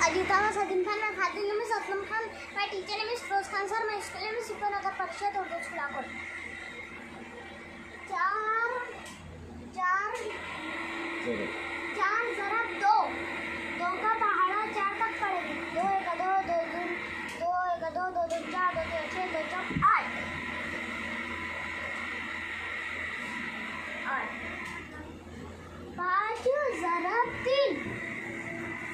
अजीता सदीम खान, मैं खातिन name is Aslam Khan, my teacher name is Firoz Khan sir, my school name is सुपरनगर परिषद उर्दू छुड़ाकोट। चार चार चार जरा दो, दो का पहाड़ा चार तक पड़ेगी। दो एक दो, दो दून दो एक दो, दो दून चार, दो तीन छः, दो चौक आठ। पाँच जरा तीन,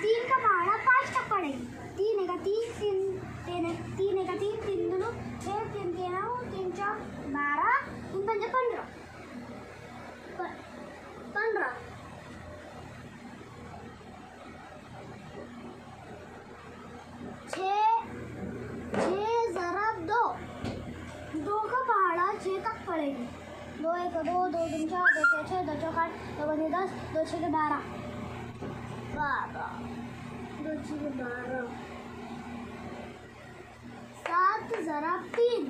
तीन का पहाड़ा पाँच तक पड़ेगी। तीन एक तीन, तीन तीन एक तीन, तीन दोनों छः, तीन तेरह, तीन चौक 12, तीन पंजे 15 15। छः जरा दो, दो का पहाड़ा 6 तक पड़ेगी। दो एक दो, दो तीन चार, दो छः छः, दो चौक 8, दो पंजे 10, दो छः 12 12, दो छः 12। सात जरा तीन,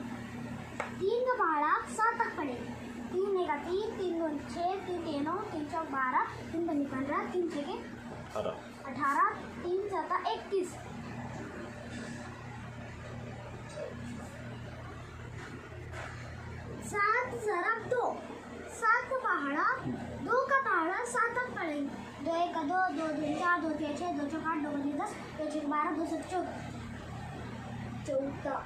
तीन का पहाड़ा 7 तक पड़ेगी। तीन एक तीन, तीन दो 6, तीन तीनों, तीन चौक 12, तीन पंजे 15, तीन छः 18, तीन 7 21। सात जरा दो, सात का पहाड़ा, दो का पहाड़ा 7 तक पड़ेगी। दो एक दो, दो तीन चार, दो छः छः, दो चौक 8, दो पंजे 10, दो छः 12, दो सत्तर 14।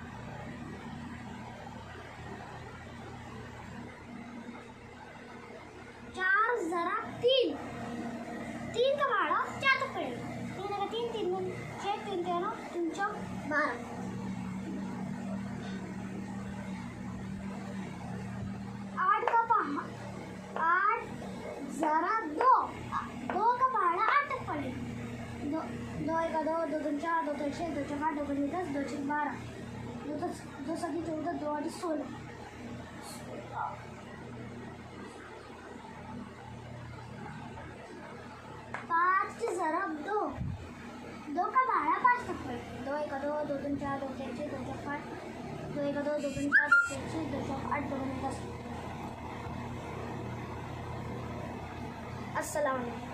चार जरा तीन, तीन का पहाड़ा 4 तक पड़ेगा। तीन एक तीन, तीन दून 6, तीन तेरह, तीन चौक 12। आठ जरा दो, दो का पहाड़ा 8 तक पड़ेगा। दो एक दो, दो तीन चार, दो तीन छः, दो चौक 8, दो पंजे 10, दो छः 12, दो सत्तर 14, दो 8 16। पाँच जरा दो, दो का पहाड़ा 5 तक पड़ेगा। दो एक दो, दो तीन चार, दो छः छः, दो चौक 8, दो एक दो, दो तीन चार, दो छः छः, दो चौक 8, दो पंजे 10। अस्सलाम वालेकुम।